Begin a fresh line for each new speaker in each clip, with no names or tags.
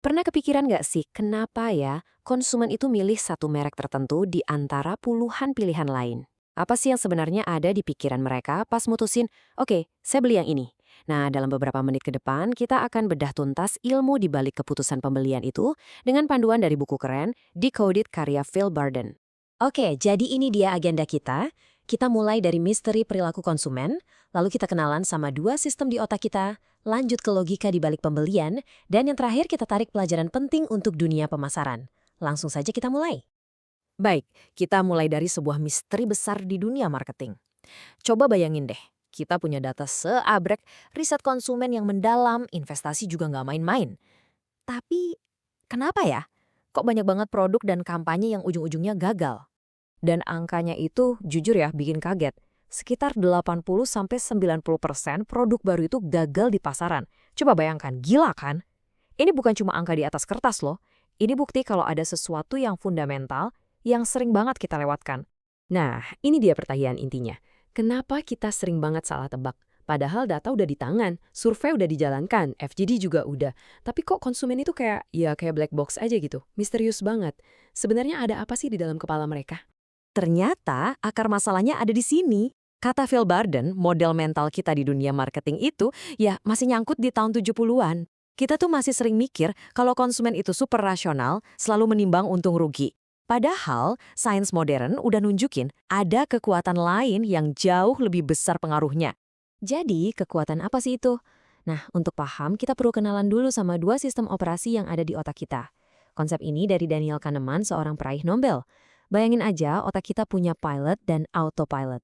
Pernah kepikiran nggak sih kenapa ya konsumen itu milih satu merek tertentu di antara puluhan pilihan lain? Apa sih yang sebenarnya ada di pikiran mereka pas mutusin, oke, saya beli yang ini. Nah, dalam beberapa menit ke depan, kita akan bedah tuntas ilmu di balik keputusan pembelian itu dengan panduan dari buku keren Decoded karya Phil Barden.
Oke, jadi ini dia agenda kita. Kita mulai dari misteri perilaku konsumen, lalu kita kenalan sama dua sistem di otak kita, lanjut ke logika di balik pembelian, dan yang terakhir kita tarik pelajaran penting untuk dunia pemasaran. Langsung saja kita mulai.
Baik, kita mulai dari sebuah misteri besar di dunia marketing. Coba bayangin deh, kita punya data seabrek, riset konsumen yang mendalam, investasi juga nggak main-main. Tapi kenapa ya? Kok banyak banget produk dan kampanye yang ujung-ujungnya gagal? Dan angkanya itu jujur ya bikin kaget. Sekitar 80-90% produk baru itu gagal di pasaran. Coba bayangkan, gila kan? Ini bukan cuma angka di atas kertas loh. Ini bukti kalau ada sesuatu yang fundamental yang sering banget kita lewatkan. Nah, ini dia pertanyaan intinya. Kenapa kita sering banget salah tebak? Padahal data udah di tangan, survei udah dijalankan, FGD juga udah. Tapi kok konsumen itu kayak black box aja gitu, misterius banget. Sebenarnya ada apa sih di dalam kepala mereka? Ternyata akar masalahnya ada di sini. Kata Phil Barden, model mental kita di dunia marketing itu ya masih nyangkut di tahun 70-an. Kita tuh masih sering mikir kalau konsumen itu super rasional, selalu menimbang untung rugi. Padahal, sains modern udah nunjukin ada kekuatan lain yang jauh lebih besar pengaruhnya. Jadi, kekuatan apa sih itu? Nah, untuk paham, kita perlu kenalan dulu sama dua sistem operasi yang ada di otak kita. Konsep ini dari Daniel Kahneman, seorang peraih Nobel. Bayangin aja otak kita punya pilot dan autopilot.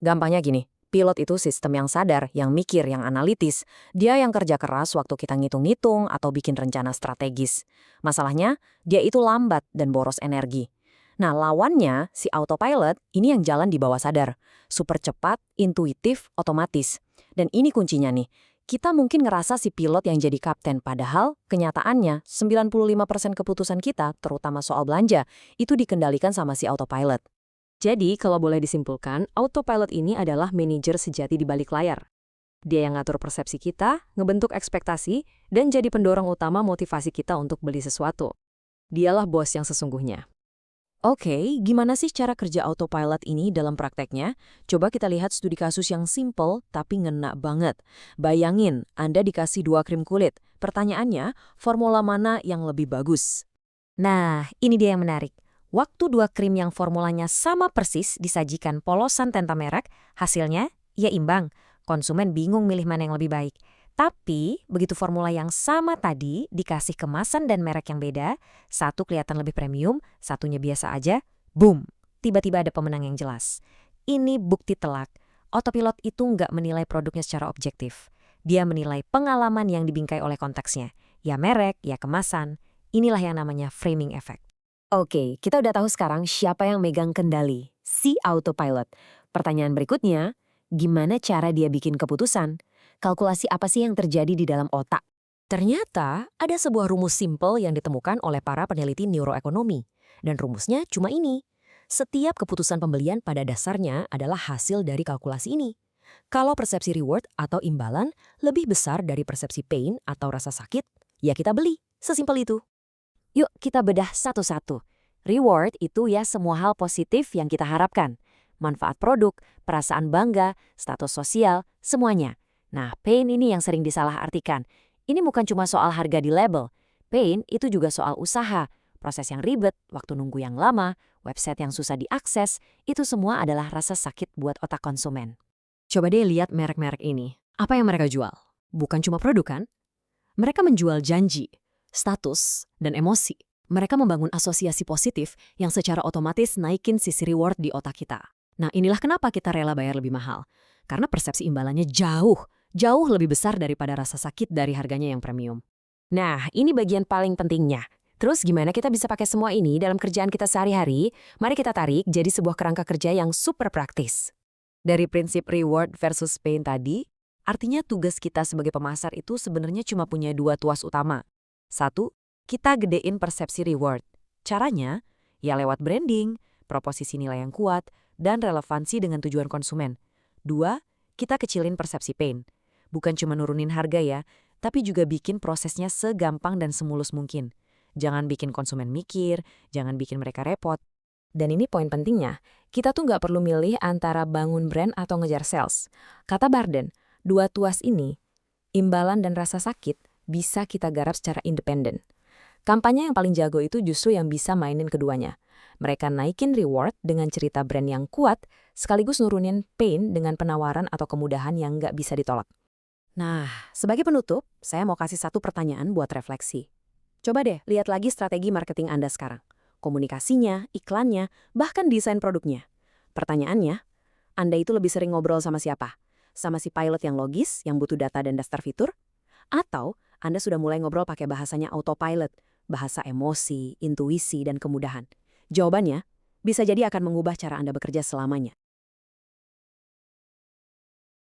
Gampangnya gini, pilot itu sistem yang sadar, yang mikir, yang analitis. Dia yang kerja keras waktu kita ngitung-ngitung atau bikin rencana strategis. Masalahnya, dia itu lambat dan boros energi. Nah, lawannya, si autopilot, ini yang jalan di bawah sadar. Super cepat, intuitif, otomatis. Dan ini kuncinya nih. Kita mungkin ngerasa si pilot yang jadi kapten, padahal kenyataannya 95% keputusan kita, terutama soal belanja, itu dikendalikan sama si autopilot. Jadi, kalau boleh disimpulkan, autopilot ini adalah manajer sejati di balik layar. Dia yang ngatur persepsi kita, ngebentuk ekspektasi, dan jadi pendorong utama motivasi kita untuk beli sesuatu. Dialah bos yang sesungguhnya. Oke, gimana sih cara kerja autopilot ini dalam prakteknya? Coba kita lihat studi kasus yang simple tapi ngena banget. Bayangin, Anda dikasih dua krim kulit. Pertanyaannya, formula mana yang lebih bagus?
Nah, ini dia yang menarik. Waktu dua krim yang formulanya sama persis disajikan polosan tinta merek, hasilnya ya imbang. Konsumen bingung milih mana yang lebih baik. Tapi, begitu formula yang sama tadi dikasih kemasan dan merek yang beda, satu kelihatan lebih premium, satunya biasa aja, boom, tiba-tiba ada pemenang yang jelas. Ini bukti telak. Autopilot itu nggak menilai produknya secara objektif. Dia menilai pengalaman yang dibingkai oleh konteksnya. Ya merek, ya kemasan. Inilah yang namanya framing effect.
Oke, kita udah tahu sekarang siapa yang megang kendali, si autopilot. Pertanyaan berikutnya, gimana cara dia bikin keputusan? Kalkulasi apa sih yang terjadi di dalam otak? Ternyata ada sebuah rumus simple yang ditemukan oleh para peneliti neuroekonomi. Dan rumusnya cuma ini. Setiap keputusan pembelian pada dasarnya adalah hasil dari kalkulasi ini. Kalau persepsi reward atau imbalan lebih besar dari persepsi pain atau rasa sakit, ya kita beli. Sesimpel itu. Yuk kita bedah satu-satu. Reward itu ya semua hal positif yang kita harapkan. Manfaat produk, perasaan bangga, status sosial, semuanya. Nah, pain ini yang sering disalahartikan. Ini bukan cuma soal harga di label. Pain itu juga soal usaha, proses yang ribet, waktu nunggu yang lama, website yang susah diakses, itu semua adalah rasa sakit buat otak konsumen. Coba deh lihat merek-merek ini. Apa yang mereka jual? Bukan cuma produk kan? Mereka menjual janji, status, dan emosi. Mereka membangun asosiasi positif yang secara otomatis naikin sisi reward di otak kita. Nah, inilah kenapa kita rela bayar lebih mahal. Karena persepsi imbalannya jauh lebih besar daripada rasa sakit dari harganya yang premium. Nah, ini bagian paling pentingnya. Terus gimana kita bisa pakai semua ini dalam kerjaan kita sehari-hari? Mari kita tarik jadi sebuah kerangka kerja yang super praktis. Dari prinsip reward versus pain tadi, artinya tugas kita sebagai pemasar itu sebenarnya cuma punya dua tuas utama. Satu, kita gedein persepsi reward. Caranya, ya lewat branding, proposisi nilai yang kuat, dan relevansi dengan tujuan konsumen. Dua, kita kecilin persepsi pain. Bukan cuma nurunin harga ya, tapi juga bikin prosesnya segampang dan semulus mungkin. Jangan bikin konsumen mikir, jangan bikin mereka repot.
Dan ini poin pentingnya, kita tuh nggak perlu milih antara bangun brand atau ngejar sales. Kata Barden, dua tuas ini, imbalan dan rasa sakit, bisa kita garap secara independen. Kampanye yang paling jago itu justru yang bisa mainin keduanya. Mereka naikin reward dengan cerita brand yang kuat, sekaligus nurunin pain dengan penawaran atau kemudahan yang nggak bisa ditolak.
Nah, sebagai penutup, saya mau kasih satu pertanyaan buat refleksi. Coba deh lihat lagi strategi marketing Anda sekarang. Komunikasinya, iklannya, bahkan desain produknya. Pertanyaannya, Anda itu lebih sering ngobrol sama siapa? Sama si pilot yang logis, yang butuh data dan daftar fitur? Atau Anda sudah mulai ngobrol pakai bahasanya autopilot, bahasa emosi, intuisi, dan kemudahan? Jawabannya bisa jadi akan mengubah cara Anda bekerja selamanya.